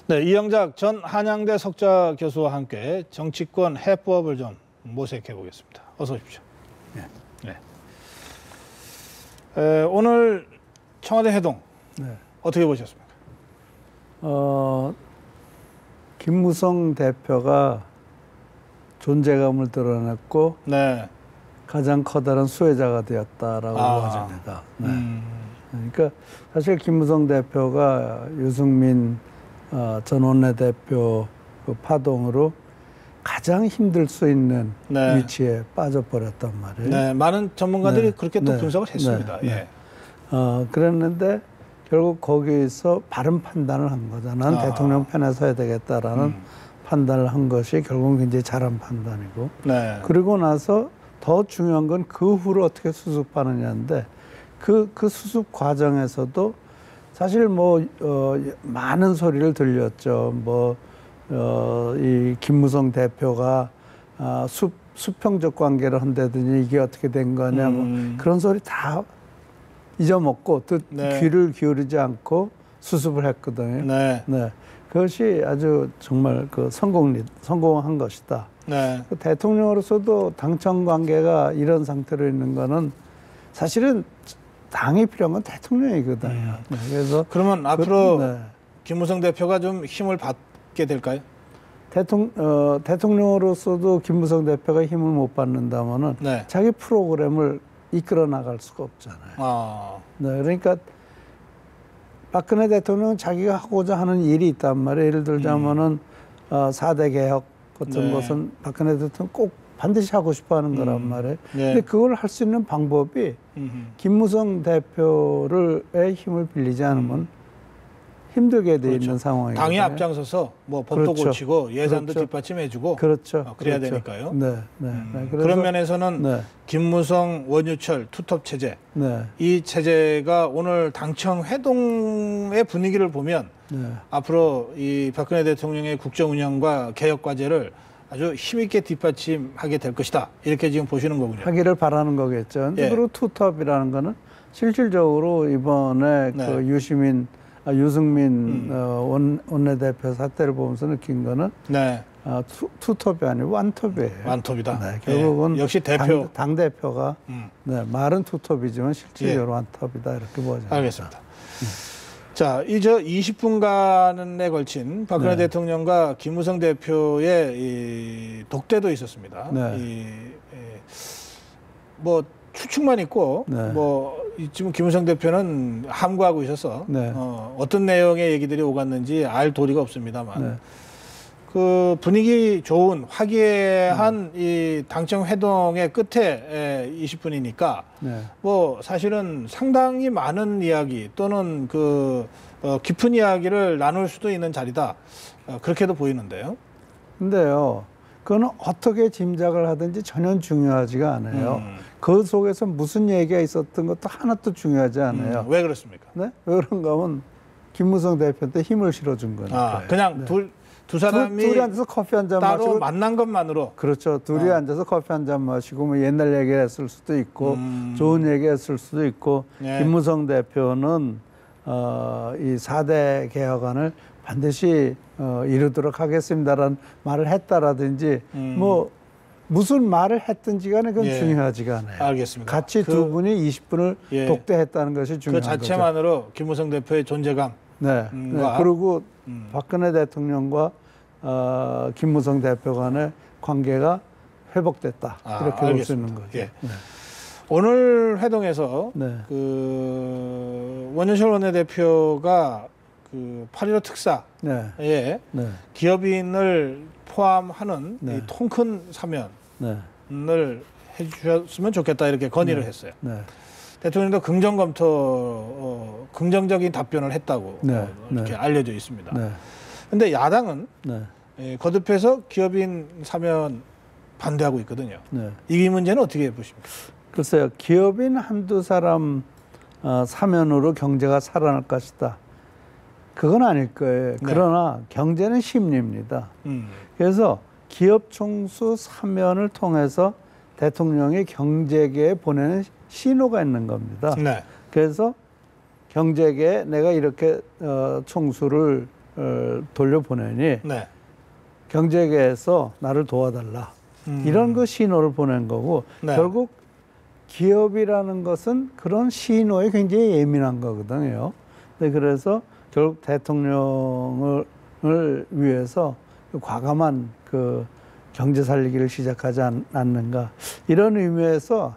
네, 이영작 전 한양대 석좌 교수와 함께 정치권 해법을 좀 모색해 보겠습니다. 어서 오십시오. 네. 오늘 청와대 회동 어떻게 보셨습니까? 김무성 대표가 존재감을 드러냈고 가장 커다란 수혜자가 되었다라고 보여집니다. 그러니까 사실 김무성 대표가 유승민 전 원내대표 그 파동으로 가장 힘들 수 있는 위치에 빠져버렸단 말이에요. 네, 많은 전문가들이 그렇게 또 분석을 했습니다. 그랬는데 결국 거기서 바른 판단을 한 거죠. 난 대통령 편에 서야 되겠다라는 판단을 한 것이 결국은 굉장히 잘한 판단이고. 그리고 나서 더 중요한 건 그 후로 어떻게 수습하느냐인데 그 수습 과정에서도 사실 많은 소리를 들렸죠. 이 김무성 대표가 수평적 관계를 한다더니 이게 어떻게 된 거냐, 그런 소리 다 잊어먹고 귀를 기울이지 않고 수습을 했거든요. 그것이 아주 정말 성공한 것이다. 대통령으로서도 당청 관계가 이런 상태로 있는 거는 사실은 당이 필요한 건 대통령이거든요. 그래서 그러면 앞으로 김무성 대표가 좀 힘을 받게 될까요? 대통령으로서도 김무성 대표가 힘을 못 받는다면은 자기 프로그램을 이끌어 나갈 수가 없잖아요. 그러니까 박근혜 대통령은 자기가 하고자 하는 일이 있단 말이에요. 예를 들자면은 4대 개혁 같은 것은 박근혜 대통령 꼭 반드시 하고 싶어 하는 거란 말이에요. 근데 그걸 할 수 있는 방법이 김무성 대표의 힘을 빌리지 않으면 힘들게 돼 있는 상황이거든요. 당이 앞장서서 법도 고치고 예산도 뒷받침해주고 그래야 되니까요. 그런 면에서는 김무성, 원유철 투톱 체제, 이 체제가 오늘 당청 회동의 분위기를 보면 앞으로 이 박근혜 대통령의 국정 운영과 개혁 과제를 아주 힘있게 뒷받침하게 될 것이다. 이렇게 지금 보시는 거군요. 하기를 바라는 거겠죠. 그리고 투톱이라는 거는 실질적으로 이번에 그 유승민 원내대표 사태를 보면서 느낀 거는 투톱이 아니고 완톱이에요. 완톱이다. 결국은 역시 대표. 당대표가 말은 투톱이지만 실질적으로 완톱이다. 이렇게 보여집니다. 알겠습니다. 자, 이제 20분간에 걸친 박근혜 대통령과 김무성 대표의 이 독대도 있었습니다. 추측만 있고 지금 김무성 대표는 함구하고 있어서 어떤 내용의 얘기들이 오갔는지 알 도리가 없습니다만 그 분위기 좋은 화기애애한 이 당청 회동의 끝에 20분이니까 사실은 상당히 많은 이야기 또는 깊은 이야기를 나눌 수도 있는 자리다. 그렇게도 보이는데요. 근데요, 그거는 어떻게 짐작을 하든지 전혀 중요하지가 않아요. 그 속에서 무슨 얘기가 있었던 것도 하나도 중요하지 않아요. 왜 그렇습니까? 왜 그런가 하면 김무성 대표한테 힘을 실어준 거니까. 그냥 두 사람이 둘이 앉아서 커피 한 잔 따로 마시고 만난 것만으로. 그렇죠. 둘이 앉아서 커피 한 잔 마시고 옛날 얘기를 했을 수도 있고 좋은 얘기 했을 수도 있고 김무성 대표는 이 4대 개혁안을 반드시 이루도록 하겠습니다라는 말을 했다라든지 무슨 말을 했든지 간에 그건 중요하지가 않아요. 알겠습니다. 같이 두 분이 20분을 독대했다는 것이 중요한 거죠. 그 자체만으로 김무성 대표의 존재감. 그리고 박근혜 대통령과 김무성 대표 간의 관계가 회복됐다. 이렇게 볼 수 있는 거죠. 오늘 회동에서 원유철 원내대표가 8.15 특사에 기업인을 포함하는 통 큰 사면을 해주셨으면 좋겠다 이렇게 건의를 했어요. 대통령도 긍정적인 답변을 했다고 이렇게 알려져 있습니다. 그런데 야당은 거듭해서 기업인 사면 반대하고 있거든요. 이 문제는 어떻게 보십니까? 글쎄요, 기업인 한두 사람 사면으로 경제가 살아날 것이다. 그건 아닐 거예요. 그러나 경제는 심리입니다. 그래서 기업 총수 사면을 통해서 대통령이 경제계에 보내는 신호가 있는 겁니다. 그래서 경제계에 내가 이렇게 총수를 돌려보내니 네. 경제계에서 나를 도와달라. 이런 그 신호를 보낸 거고 네. 결국 기업이라는 것은 그런 신호에 굉장히 예민한 거거든요. 네, 그래서 결국 대통령을 위해서 과감한 그 경제 살리기를 시작하지 않는가 이런 의미에서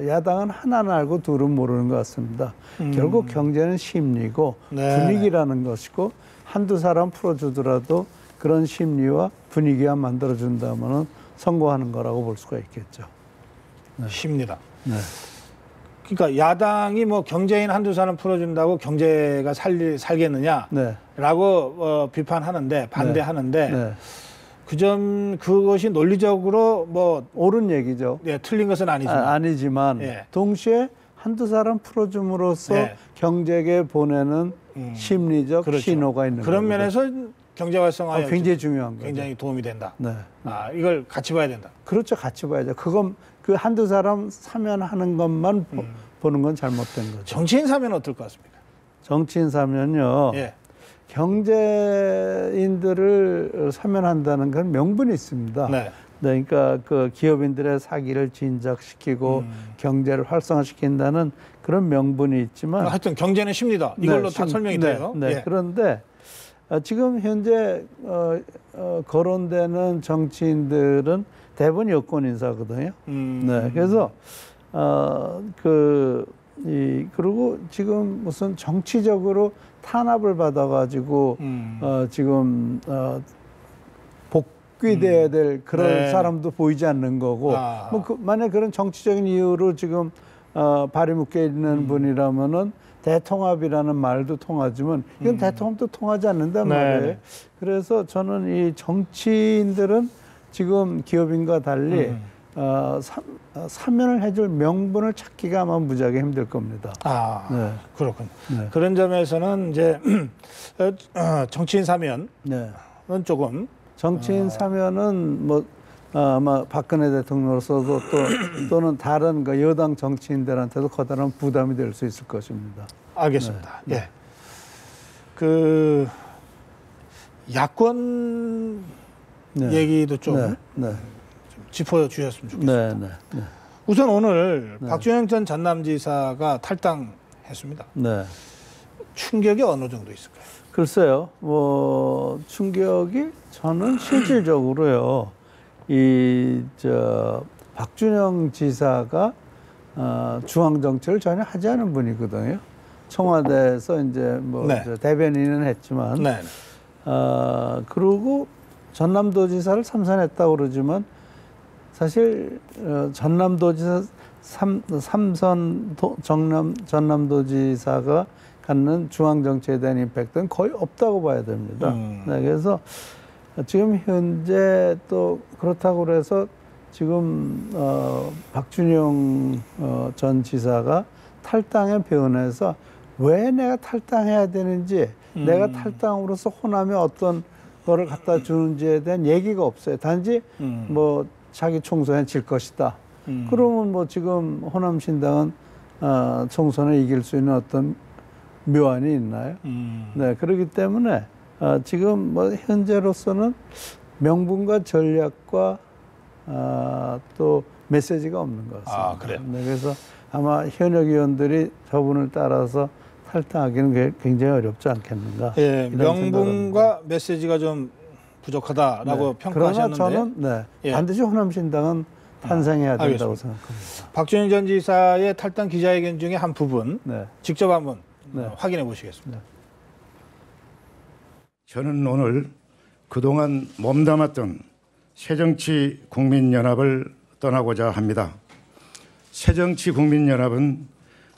야당은 하나는 알고 둘은 모르는 것 같습니다. 결국 경제는 심리고 네. 분위기라는 것이고 한두 사람 풀어주더라도 그런 심리와 분위기가 만들어준다면은 성공하는 거라고 볼 수가 있겠죠. 네. 심리다. 네. 그러니까 야당이 뭐 경제인 한두 사람 풀어준다고 경제가 살겠느냐라고 네. 비판하는데 반대하는데 네. 네. 그것이 논리적으로 뭐 옳은 얘기죠. 예, 틀린 것은 아니지만 아니지만 예. 동시에 한두 사람 풀어줌으로써 예. 경제계에 보내는 심리적 그렇죠. 신호가 있는 그런 거거든요. 면에서 경제 활성화에 굉장히 중요한 거죠. 굉장히 도움이 된다. 네. 이걸 같이 봐야 된다. 그렇죠. 같이 봐야죠. 그건 그 한두 사람 사면하는 것만 보는 건 잘못된 거죠. 정치인 사면 어떨 것 같습니까? 정치인 사면요. 예. 경제인들을 사면한다는 건 명분이 있습니다. 네. 그러니까 그 기업인들의 사기를 진작시키고 경제를 활성화시킨다는 그런 명분이 있지만 하여튼 경제는 심리다. 이걸로 다 설명이 돼요. 네. 예. 그런데 지금 현재 거론되는 정치인들은 대부분 여권 인사거든요. 네, 그래서 그리고 지금 무슨 정치적으로 탄압을 받아가지고 지금 복귀돼야 될 그런 네. 사람도 보이지 않는 거고, 뭐 만약 그런 정치적인 이유로 지금 발이 묶여 있는 분이라면은. 대통합이라는 말도 통하지만 이건 대통합도 통하지 않는단 말이에요. 그래서 저는 이 정치인들은 지금 기업인과 달리 사면을 해줄 명분을 찾기가 아마 무지하게 힘들 겁니다. 네. 그렇군요. 네. 그런 점에서는 이제 정치인 사면은 네. 조금 정치인 사면은 뭐 아마 박근혜 대통령으로서도 또는 다른 그 여당 정치인들한테도 커다란 부담이 될 수 있을 것입니다. 알겠습니다. 네. 예. 그 야권 네. 얘기도 좀 짚어주셨으면 좋겠습니다. 우선 오늘 박준영 전 전남지사가 탈당했습니다. 네. 충격이 어느 정도 있을까요? 글쎄요. 뭐 충격이 저는 실질적으로요. 박준영 지사가 중앙 정치를 전혀 하지 않은 분이거든요. 청와대에서 이제 뭐 네. 대변인은 했지만, 네. 그리고 전남도지사를 삼선했다고 그러지만 사실 전남도지사 전남도지사가 갖는 중앙 정치에 대한 임팩트는 거의 없다고 봐야 됩니다. 네, 그래서 지금 현재 또 그렇다고 그래서 지금 박준영 전 지사가 탈당에 변해서 왜 내가 탈당해야 되는지 내가 탈당으로서 호남에 어떤 거를 갖다 주는지에 대한 얘기가 없어요. 단지 뭐 자기 총선에 질 것이다. 그러면 뭐 지금 호남신당은 총선에 이길 수 있는 어떤 묘안이 있나요? 네, 그렇기 때문에 지금 뭐 현재로서는 명분과 전략과 또 메시지가 없는 것 같습니다. 그래요? 네, 그래서 아마 현역 의원들이 저분을 따라서 탈당하기는 굉장히 어렵지 않겠는가. 예, 명분과 메시지가 좀 부족하다라고 평가하셨는데. 그러나 저는 반드시 호남신당은 탄생해야 된다고 생각합니다. 박준영 전 지사의 탈당 기자회견 중에 한 부분 직접 한번 확인해 보시겠습니다. 저는 오늘 그동안 몸담았던 새정치국민연합을 떠나고자 합니다. 새정치국민연합은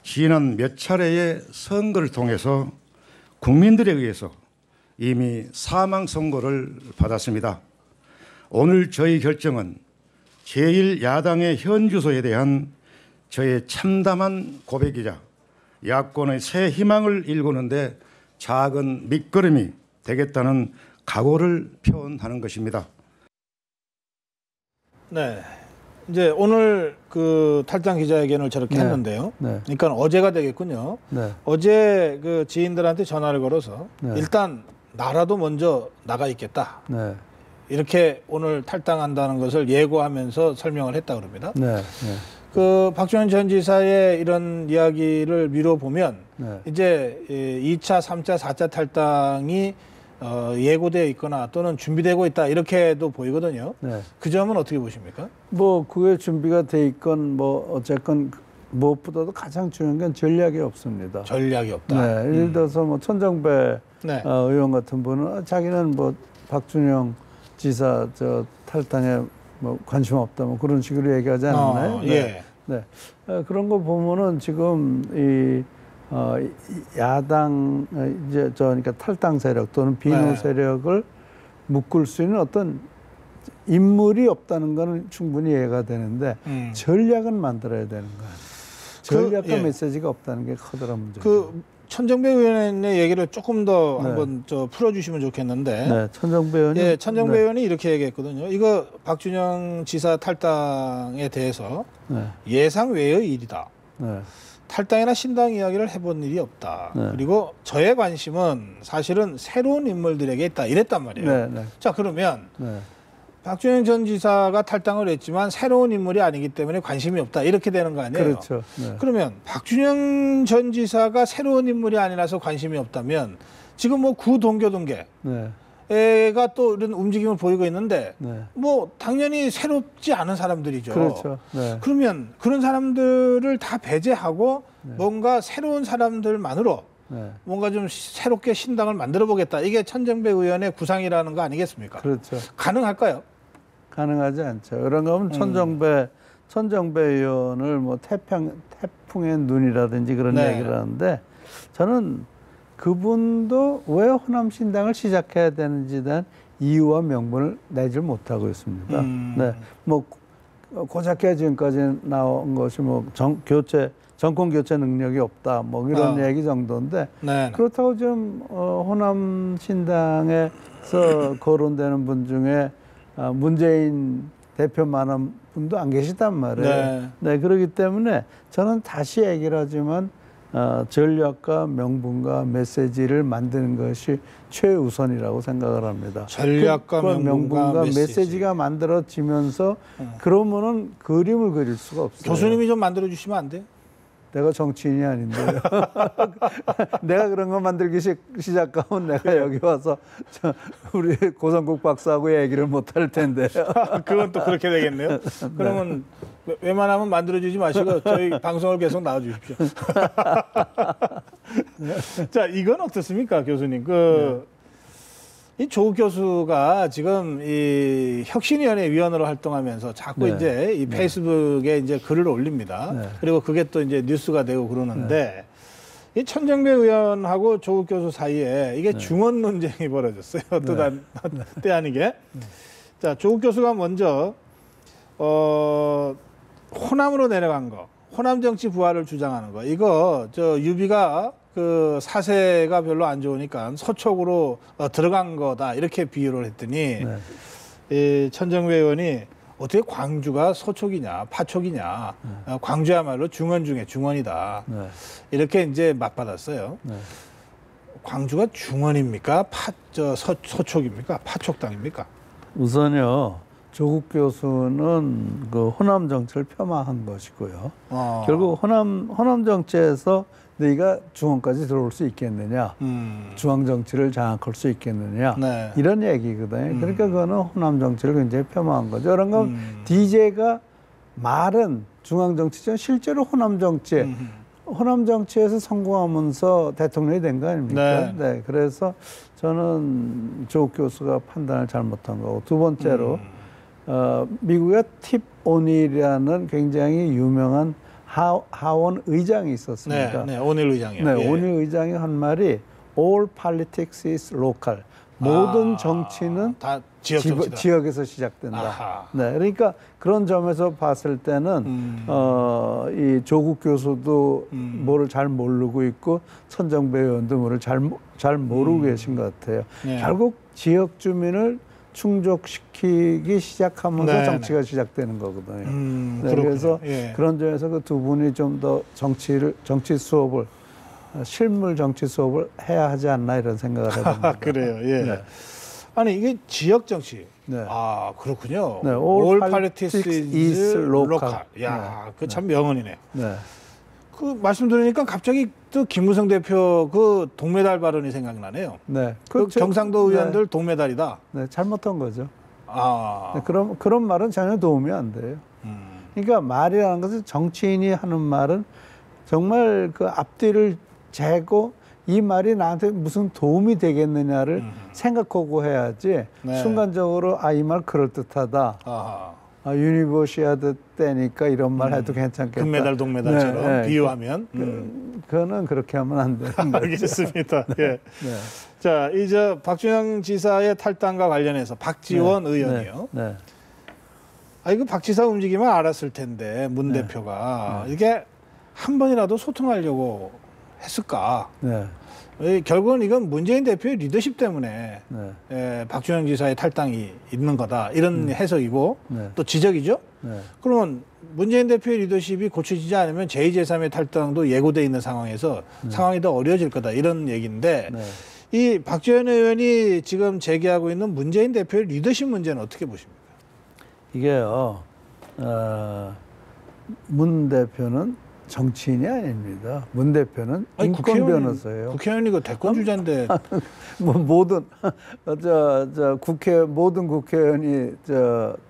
지난 몇 차례의 선거를 통해서 국민들에 의해서 이미 사망 선고를 받았습니다. 오늘 저희 결정은 제1야당의 현 주소에 대한 저의 참담한 고백이자 야권의 새 희망을 일구는데 작은 밑거름이 되겠다는 각오를 표현하는 것입니다. 네. 이제 오늘 그 탈당 기자회견을 저렇게 했는데요. 그러니까 어제가 되겠군요. 어제 그 지인들한테 전화를 걸어서 일단 나라도 먼저 나가 있겠다. 네. 이렇게 오늘 탈당한다는 것을 예고하면서 설명을 했다 그럽니다. 네. 네. 그 박준영 전 지사의 이런 이야기를 미뤄보면 네. 이제 2차, 3차, 4차 탈당이 예고되어 있거나 또는 준비되고 있다 이렇게도 보이거든요. 네. 그 점은 어떻게 보십니까? 뭐 그게 준비가 돼 있건 뭐 어쨌건 무엇보다도 가장 중요한 건 전략이 없습니다. 전략이 없다. 네. 예를 들어서 뭐 천정배 네. 의원 같은 분은 자기는 뭐 박준영 지사 저 탈당에 뭐 관심 없다 뭐 그런 식으로 얘기하지 않았나요? 예. 네. 그런 거 보면은 지금 이 야당 이제 그러니까 탈당 세력 또는 비누 네. 세력을 묶을 수 있는 어떤 인물이 없다는 거는 충분히 이해가 되는데 전략은 만들어야 되는 거예요. 전략과 메시지가 없다는 게 커다란 문제죠. 그 천정배 의원의 얘기를 조금 더 한번 풀어주시면 좋겠는데. 네, 천정배 의원이. 예, 천정배 의원이 이렇게 얘기했거든요. 이거 박준영 지사 탈당에 대해서 예상 외의 일이다. 탈당이나 신당 이야기를 해본 일이 없다. 그리고 저의 관심은 사실은 새로운 인물들에게 있다. 이랬단 말이에요. 자, 그러면 박준영 전 지사가 탈당을 했지만 새로운 인물이 아니기 때문에 관심이 없다. 이렇게 되는 거 아니에요? 그렇죠. 그러면 박준영 전 지사가 새로운 인물이 아니라서 관심이 없다면 지금 뭐 구동교동계 가 또 이런 움직임을 보이고 있는데 뭐 당연히 새롭지 않은 사람들이죠. 그렇죠. 그러면 그런 사람들을 다 배제하고 뭔가 새로운 사람들만으로 뭔가 좀 새롭게 신당을 만들어 보겠다. 이게 천정배 의원의 구상이라는 거 아니겠습니까? 그렇죠. 가능할까요? 가능하지 않죠. 그런가 하면 천정배 의원을 뭐 태풍의 눈이라든지 그런 얘기를 하는데 저는 그분도 왜 호남신당을 시작해야 되는지에 대한 이유와 명분을 내질 못하고 있습니다. 네. 뭐 고작해 지금까지 나온 것이 뭐 정권 교체 능력이 없다 뭐 이런 얘기 정도인데 그렇다고 지금 호남 신당에서 거론되는 분 중에 문재인 대표만한 분도 안 계시단 말이에요. 네, 그렇기 때문에 저는 다시 얘기를 하지만 전략과 명분과 메시지를 만드는 것이 최우선이라고 생각을 합니다. 전략과 명분과 메시지가 만들어지면서 그러면은 그림을 그릴 수가 없어요. 교수님이 좀 만들어 주시면 안 돼요? 내가 정치인이 아닌데요. 내가 그런 거 만들기 시작하면 내가 여기 와서 우리 고성국 박사하고 얘기를 못 할 텐데요. 그건 또 그렇게 되겠네요. 그러면 웬만하면 만들어주지 마시고 저희 방송을 계속 나와주십시오. 자, 이건 어떻습니까, 교수님? 이 조 교수가 지금 이 혁신위원회 위원으로 활동하면서 자꾸 이제 이 페이스북에 이제 글을 올립니다. 그리고 그게 또 이제 뉴스가 되고 그러는데 이 천정배 의원하고 조국 교수 사이에 이게 중원 논쟁이 벌어졌어요. 때 아니게. 자, 조국 교수가 먼저 호남으로 내려간 거, 호남 정치 부활을 주장하는 거. 이거 유비가 그 사세가 별로 안 좋으니까 서촉으로 들어간 거다 이렇게 비유를 했더니 이 천정배 의원이 어떻게 광주가 서촉이냐 파촉이냐 광주야말로 중원 중에 중원이다 이렇게 이제 맞받았어요. 광주가 중원입니까? 서촉입니까? 파촉당입니까? 우선요. 조국 교수는 그 호남 정치를 폄하한 것이고요. 결국 호남 정치에서 너희가 중원까지 들어올 수 있겠느냐, 중앙 정치를 장악할 수 있겠느냐 이런 얘기거든요. 그러니까 그거는 호남 정치를 굉장히 폄하한 거죠. 그런가 DJ가 말은 중앙 정치죠. 실제로 호남 정치에서 성공하면서 대통령이 된 거 아닙니까? 네. 그래서 저는 조국 교수가 판단을 잘못한 거고 두 번째로 미국의 팁 오닐이라는 굉장히 유명한 하원 의장이 있었습니다. 오닐 의장이요. 네, 오닐 의장이 한 말이 All politics is local. 모든 정치는 다 지역에서 시작된다. 네, 그러니까 그런 점에서 봤을 때는 이 조국 교수도 뭐를 잘 모르고 있고 천정배 의원도 뭐를 잘 모르고 계신 것 같아요. 결국 지역 주민을 충족시키기 시작하면서 정치가 시작되는 거거든요. 그래서 그런 점에서 그 두 분이 좀 더 정치 수업을 실물 정치 수업을 해야 하지 않나 이런 생각을 해봅니다. 그래요. 예. 네. 아니 이게 지역 정치. 네. 아 그렇군요. 네. All politics is local. 야, 네. 그 참 명언이네요. 네. 그 말씀 들으니까 갑자기 또 김무성 대표 그 동메달 발언이 생각나네요. 네. 그 경상도 의원들 네. 동메달이다. 네, 잘못한 거죠. 아. 네, 그런 말은 전혀 도움이 안 돼요. 그러니까 말이라는 것은 정치인이 하는 말은 정말 그 앞뒤를 재고 이 말이 나한테 무슨 도움이 되겠느냐를 생각하고 해야지 네. 순간적으로 이 말 그럴듯하다. 아하. 유니버시아드 때니까 이런 말 해도 괜찮겠다. 금메달 동메달처럼 네, 네. 비유하면 그거는 그렇게 하면 안 돼요. 알겠습니다. 네. 예. 네. 자, 이제 박준영 지사의 탈당과 관련해서 박지원 네. 의원이요. 네. 네. 이거 박 지사 움직이면 알았을 텐데 문 네. 대표가 네. 이게 한 번이라도 소통하려고 했을까? 네. 결국은 이건 문재인 대표의 리더십 때문에 네. 박준영 지사의 탈당이 있는 거다. 이런 해석이고 네. 또 지적이죠. 네. 그러면 문재인 대표의 리더십이 고쳐지지 않으면 제2, 제3의 탈당도 예고돼 있는 상황에서 상황이 더 어려워질 거다. 이런 얘기인데 이 박지원 의원이 지금 제기하고 있는 문재인 대표의 리더십 문제는 어떻게 보십니까? 이게요. 문 대표는 정치인이 아닙니다. 문 대표는 인권 변호사예요. 국회의원이고 대권 주자인데 뭐 모든 모든 국회의원이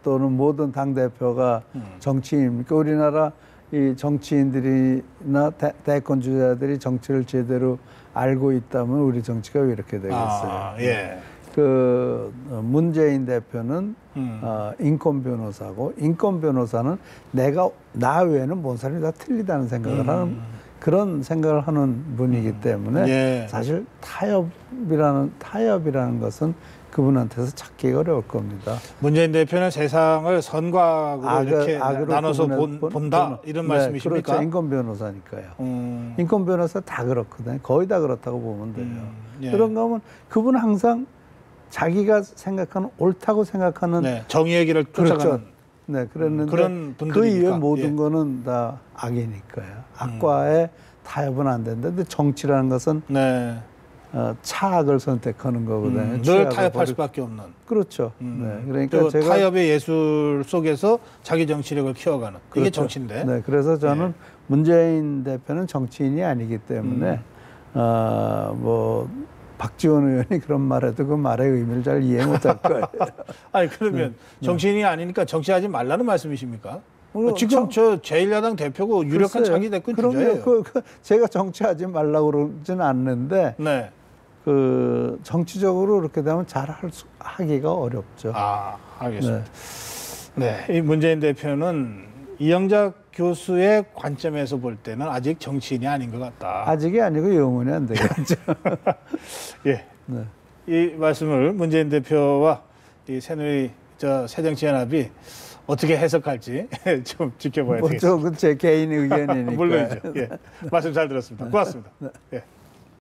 또는 모든 당 대표가 정치인입니까? 우리나라 이 정치인들이나 대권 주자들이 정치를 제대로 알고 있다면 우리 정치가 왜 이렇게 되겠어요? 예. 그 문재인 대표는 인권 변호사고 인권 변호사는 나 외에는 모든 사람이 다 틀리다는 생각을 하는 그런 생각을 하는 분이기 때문에 예. 사실 타협이라는 것은 그분한테서 찾기가 어려울 겁니다. 문재인 대표는 세상을 선과 악으로 이렇게 나눠서 본다 이런 말씀이십니까? 그렇죠. 인권 변호사니까요. 인권 변호사 다 그렇거든요. 거의 다 그렇다고 보면 돼요. 예. 그런가 하면 그분은 항상 자기가 생각하는 옳다고 생각하는 네, 정의의 길을 쫓아가는 그렇죠. 네, 그랬는데 그런 그 이외 모든 거는 다 악이니까요. 악과의 타협은 안 된다. 근데 정치라는 것은 네. 차악을 선택하는 거거든요. 늘 타협할 수밖에 없는. 그렇죠. 네, 그러니까 제가 타협의 예술 속에서 자기 정치력을 키워가는 그게 그렇죠. 정치인데. 네, 그래서 저는 문재인 대표는 정치인이 아니기 때문에 박지원 의원이 그런 말해도 그 말의 의미를 잘 이해 못할 거예요. 아니 그러면 정치인이 아니니까 정치하지 말라는 말씀이십니까? 지금 저 제1야당 대표고 유력한 글쎄요. 자기 대권 주자예요. 제가 정치하지 말라고 그러지는 않는데 네. 그 정치적으로 그렇게 되면 잘 하기가 어렵죠. 알겠습니다. 네. 이 문재인 대표는 이영작 교수의 관점에서 볼 때는 아직 정치인이 아닌 것 같다. 아직이 아니고 영원히 안 되겠죠. 예. 네. 이 말씀을 문재인 대표와 이 새누리 새정치연합이 어떻게 해석할지 좀 지켜봐야 되겠습니다. 제 개인 의견이니까. 물론이죠. 예. 말씀 잘 들었습니다. 고맙습니다. 네. 예.